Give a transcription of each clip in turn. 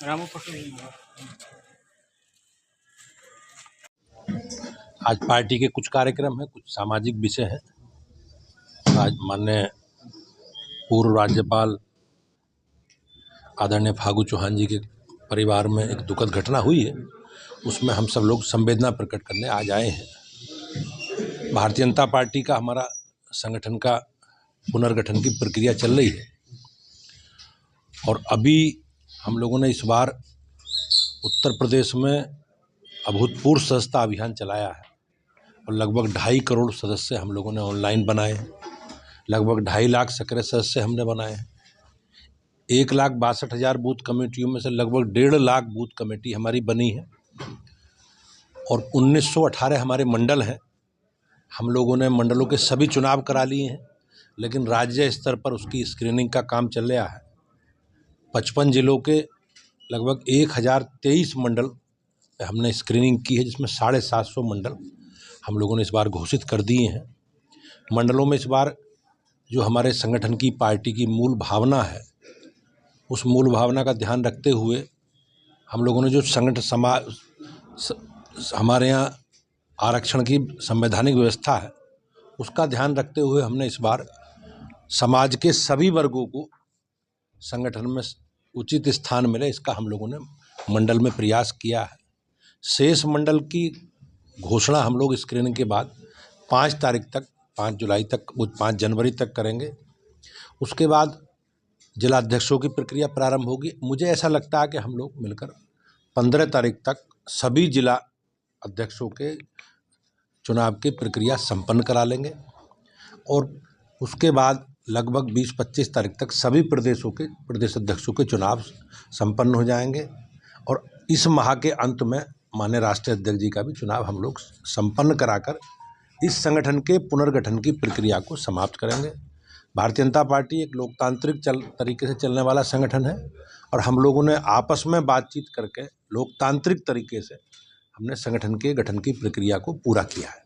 रामू पटोले। आज पार्टी के कुछ कार्यक्रम हैं, कुछ सामाजिक विषय हैं। आज माननीय पूर्व राज्यपाल आदरणीय फागू चौहान जी के परिवार में एक दुखद घटना हुई है, उसमें हम सब लोग संवेदना प्रकट करने आज आए हैं। भारतीय जनता पार्टी का हमारा संगठन का पुनर्गठन की प्रक्रिया चल रही है और अभी हम लोगों ने इस बार उत्तर प्रदेश में अभूतपूर्व सदस्यता अभियान चलाया है और लगभग 2.5 करोड़ सदस्य हम लोगों ने ऑनलाइन बनाए हैं। लगभग 2.5 लाख सक्रिय सदस्य हमने बनाए हैं। 1,62,000 बूथ कमेटियों में से लगभग 1.5 लाख बूथ कमेटी हमारी बनी है और 1918 हमारे मंडल हैं। हम लोगों ने मंडलों के सभी चुनाव करा लिए हैं, लेकिन राज्य स्तर पर उसकी स्क्रीनिंग का काम चल रहा है। 55 जिलों के लगभग 1023 मंडल पे हमने स्क्रीनिंग की है, जिसमें 750 मंडल हम लोगों ने इस बार घोषित कर दिए हैं। मंडलों में इस बार जो हमारे संगठन की पार्टी की मूल भावना है, उस मूल भावना का ध्यान रखते हुए हम लोगों ने जो संगठन हमारे यहाँ आरक्षण की संवैधानिक व्यवस्था है, उसका ध्यान रखते हुए हमने इस बार समाज के सभी वर्गों को संगठन में उचित स्थान मिले, इसका हम लोगों ने मंडल में प्रयास किया है। शेष मंडल की घोषणा हम लोग स्क्रीनिंग के बाद 5 तारीख तक, 5 जुलाई तक, 5 जनवरी तक करेंगे। उसके बाद जिला अध्यक्षों की प्रक्रिया प्रारंभ होगी। मुझे ऐसा लगता है कि हम लोग मिलकर 15 तारीख तक सभी जिला अध्यक्षों के चुनाव की प्रक्रिया संपन्न करा लेंगे और उसके बाद लगभग 20-25 तारीख तक सभी प्रदेशों के प्रदेश अध्यक्षों के चुनाव संपन्न हो जाएंगे और इस माह के अंत में माननीय राष्ट्रीय अध्यक्ष जी का भी चुनाव हम लोग संपन्न कराकर इस संगठन के पुनर्गठन की प्रक्रिया को समाप्त करेंगे। भारतीय जनता पार्टी एक लोकतांत्रिक तरीके से चलने वाला संगठन है और हम लोगों ने आपस में बातचीत करके लोकतांत्रिक तरीके से हमने संगठन के गठन की प्रक्रिया को पूरा किया है।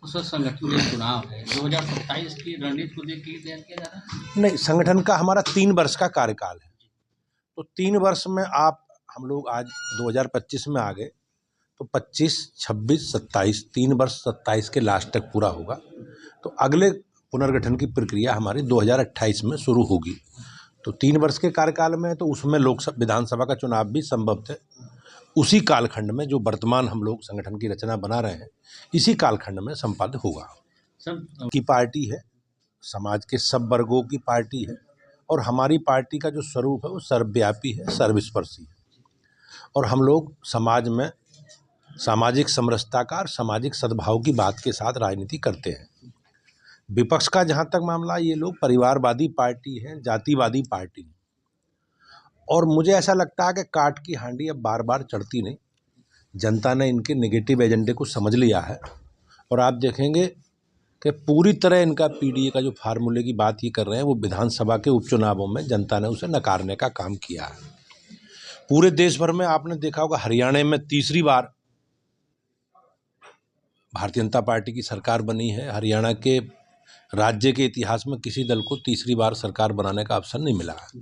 सर, संगठन के चुनाव है 2027 की रणनीति को देख के तैयार किया जा रहा है? नहीं, संगठन का हमारा 3 वर्ष का कार्यकाल है, तो 3 वर्ष में हम लोग आज 2025 में आ गए, तो 25, 26, 27 3 वर्ष 27 के लास्ट तक पूरा होगा। तो अगले पुनर्गठन की प्रक्रिया हमारी 2028 में शुरू होगी। तो 3 वर्ष के कार्यकाल में, तो उसमें लोकसभा विधानसभा का चुनाव भी संभव थे। उसी कालखंड में जो वर्तमान हम लोग संगठन की रचना बना रहे हैं, इसी कालखंड में संपादित होगा। सर, की पार्टी है, समाज के सब वर्गों की पार्टी है और हमारी पार्टी का जो स्वरूप है वो सर्वव्यापी है, सर्वस्पर्शी है और हम लोग समाज में सामाजिक समरसता का और सामाजिक सद्भाव की बात के साथ राजनीति करते हैं। विपक्ष का जहाँ तक मामला, ये लोग परिवारवादी पार्टी है, जातिवादी पार्टी, और मुझे ऐसा लगता है कि काट की हांडी अब बार बार चढ़ती नहीं। जनता ने इनके नेगेटिव एजेंडे को समझ लिया है और आप देखेंगे कि पूरी तरह इनका पीडीए का जो फार्मूले की बात ये कर रहे हैं, वो विधानसभा के उपचुनावों में जनता ने उसे नकारने का काम किया है। पूरे देश भर में आपने देखा होगा, हरियाणा में तीसरी बार भारतीय जनता पार्टी की सरकार बनी है। हरियाणा के राज्य के इतिहास में किसी दल को तीसरी बार सरकार बनाने का अवसर नहीं मिला है।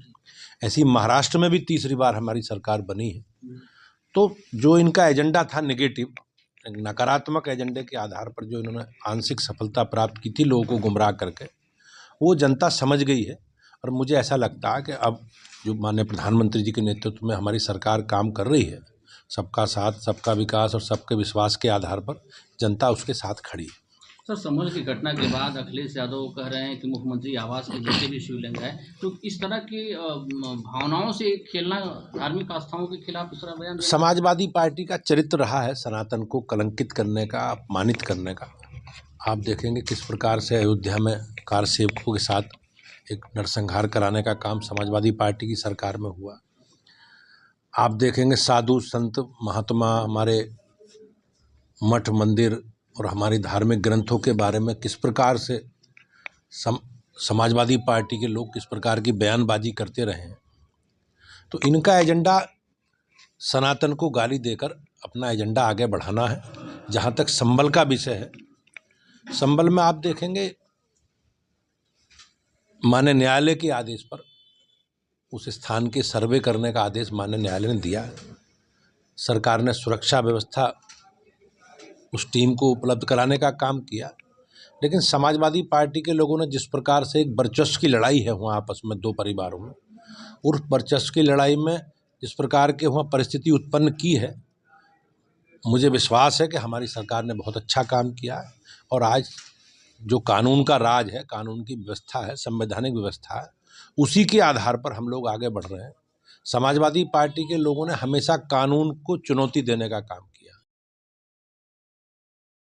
ऐसी महाराष्ट्र में भी तीसरी बार हमारी सरकार बनी है। तो जो इनका एजेंडा था नेगेटिव, नकारात्मक एजेंडे के आधार पर जो इन्होंने आंशिक सफलता प्राप्त की थी लोगों को गुमराह करके, वो जनता समझ गई है और मुझे ऐसा लगता है कि अब जो माननीय प्रधानमंत्री जी के नेतृत्व में हमारी सरकार काम कर रही है, सबका साथ, सबका विकास और सबके विश्वास के आधार पर जनता उसके साथ खड़ी है। सर, समूह की घटना के बाद अखिलेश यादव कह रहे हैं कि मुख्यमंत्री आवास के जैसे भी शिवलिंग है, तो इस तरह की भावनाओं से खेलना धार्मिक आस्थाओं के खिलाफ इस तरह बयान। समाजवादी पार्टी का चरित्र रहा है सनातन को कलंकित करने का, अपमानित करने का। आप देखेंगे किस प्रकार से अयोध्या में कार सेवकों के साथ एक नरसंहार कराने का काम समाजवादी पार्टी की सरकार में हुआ। आप देखेंगे साधु संत महात्मा, हमारे मठ मंदिर और हमारी धार्मिक ग्रंथों के बारे में किस प्रकार से समाजवादी पार्टी के लोग किस प्रकार की बयानबाजी करते रहे हैं। तो इनका एजेंडा सनातन को गाली देकर अपना एजेंडा आगे बढ़ाना है। जहाँ तक संबल का विषय है, संबल में आप देखेंगे माननीय न्यायालय के आदेश पर उस स्थान के सर्वे करने का आदेश माननीय न्यायालय ने दिया। सरकार ने सुरक्षा व्यवस्था उस टीम को उपलब्ध कराने का काम किया, लेकिन समाजवादी पार्टी के लोगों ने जिस प्रकार से एक वर्चस्व की लड़ाई है वहाँ आपस में दो परिवारों में, उस वर्चस्व की लड़ाई में जिस प्रकार के वहाँ परिस्थिति उत्पन्न की है, मुझे विश्वास है कि हमारी सरकार ने बहुत अच्छा काम किया है। और आज जो कानून का राज है, कानून की व्यवस्था है, संवैधानिक व्यवस्था है, उसी के आधार पर हम लोग आगे बढ़ रहे हैं। समाजवादी पार्टी के लोगों ने हमेशा कानून को चुनौती देने का काम